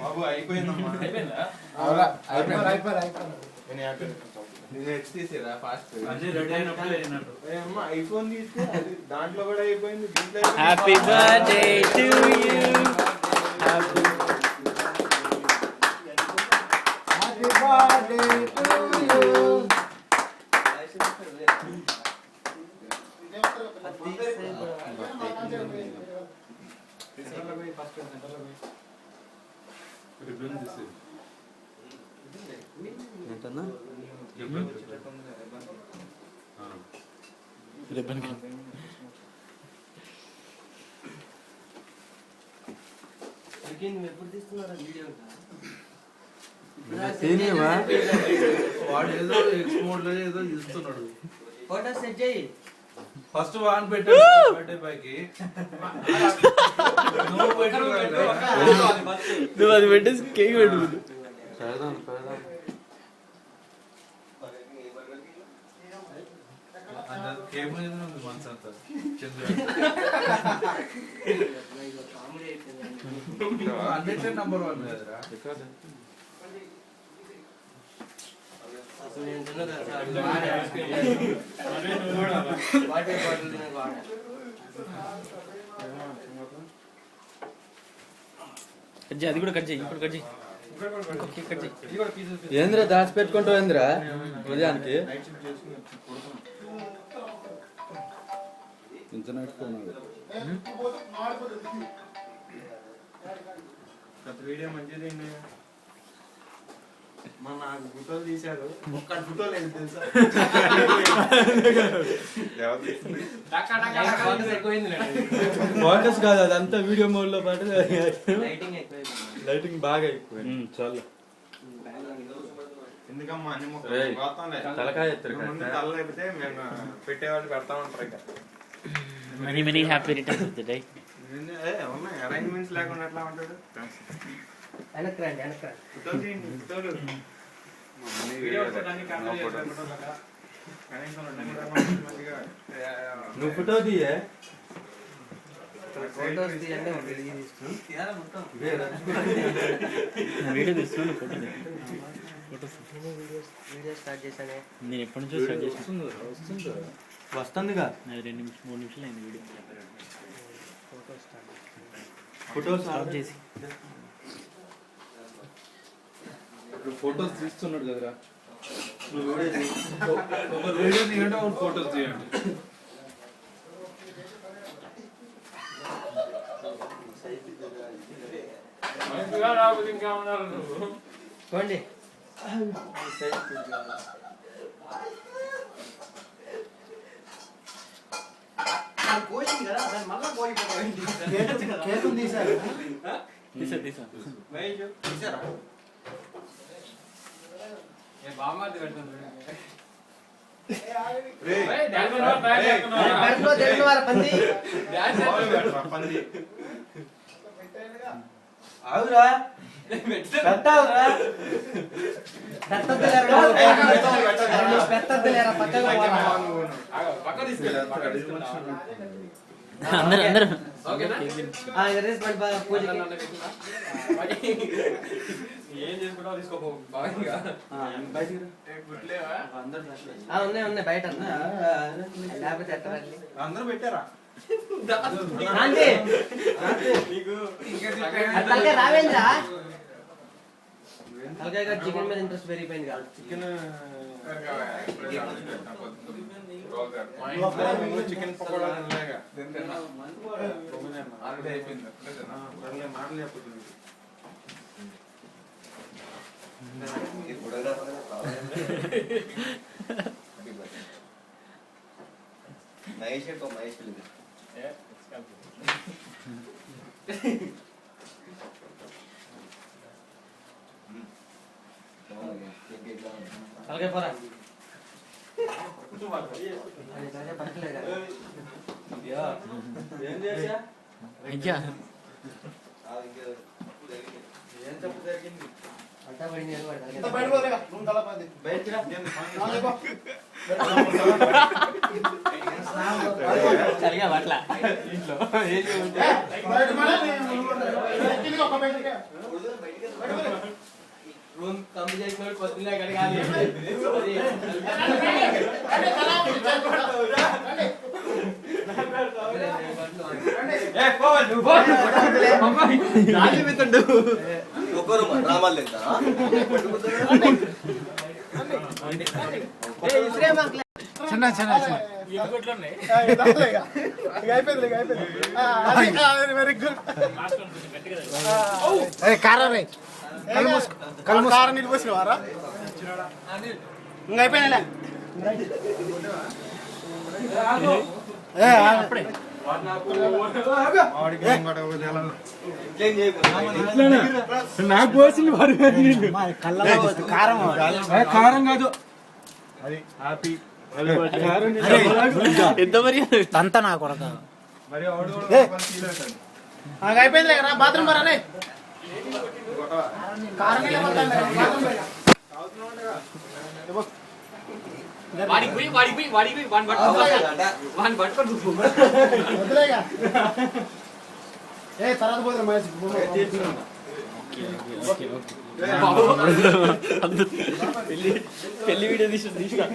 బాబు అయిపోయిందమ్మా. తీసిరా fast iPhone తీస్తే దాంట్లో కూడా అయిపోయింది. Happy birthday to you. Happy birthday to you. ఏంటన్నా రిబ్బన్ ఎప్పుడు తీస్తున్నారా వీడియో? వాడు ఏదో ఎక్స్ మోడ్ లో ఏదో చూస్తున్నాడు. ఫోటో సెట్ చేయి. ఫస్ట్ వాన్ పెట్టాడు బర్త్డే పైకి. నువ్వు అది పెట్టేసి కేక్ పెట్టు. కేక్ మీద ఉంది మనసు అంతా. అన్నిట్లో నంబర్ 1 కదరా. అది కూడా కట్ చేయి. ఇప్పుడు కట్ చేయి. ఏంద్రా దాచి పెట్టుకుంటావు ఏంద్రా ఉదయానికి ఇంత నడుచుకున్నాడు. వీడియో మంచిది. మన నాకు ఫోటోలు తీశారు. ఒక్క ఫోటో లేదు తెలుసా. ఫోకస్ కాదు అదంతా వీడియో మోడ్ లో పాటు లైటింగ్ బాగా ఎక్కువ. చాలా ఎందుకమ్మా అన్ని తలకాయ తల లేకపోతే మేము పెట్టేవాళ్ళు పెడతా ఉంటారు. ఇక many many happy returns of the day. ఉన్నాయి అరేంజ్మెంట్స్ లేకుండా ఎట్లా ఉంటాడు. నువ్వు ఫోటో తీయే వీడియో తీస్తున్నాను. వీడియో స్టార్ట్ చేశానే. నేను ఎప్పటి నుంచో స్టార్ట్ చేసాను. వస్తుందిగా 2 నిమిషాలు 3 నిమిషాలు అయింది వీడియో. ఫోటోస్ స్టార్ట్ చేసి ఫోటోస్ తీస్తున్నాడు కదరా. ఒక వీడియో తీయండి, ఒక ఫోటోస్ తీయండి. చూడండి తీసారా అవురా పెట్టావురా అందరూ అందరూ ఏం చేసుకుంటావు తీసుకోపో. ఉన్నాయి బయట లేకపోతే అందరూ పెట్టారా? రావేంద్రా చికెన్ మీద ఇంట్రెస్ట్ పెరిగిపోయింది కదా. చికెన్ పకోడా అయిపోయింది. మాటలు చెప్పుతుంది. అలాగే పోరా. ఏం చేసా అయ్యా ఏం తప్పు జరిగింది. అంతా పడింది సరిగా పట్ల ఇంట్లో ఒకరు డ్రామాలు తింటారా కారం నీళ్ళు పోసినవారా ఇంకా అయిపోయినా నాకు పోసింది వాడు కారం కారం కాదు అది హ్యాపీ ఎంత మరి తంత నా కొరక మరి ఆవిడ కూడా ఫీల్ అవుతాడు. అయిపోయింది రా బాత్రూమ్ మరా కారం నీళ్ళే మొత్తం బాత్రూమ్ వాడికి పోయి వాడిని పట్టుకొని వదిలేగా ఏ తర్వాత పోతే మహేష్ పెళ్లి వీడియో తీసుకురా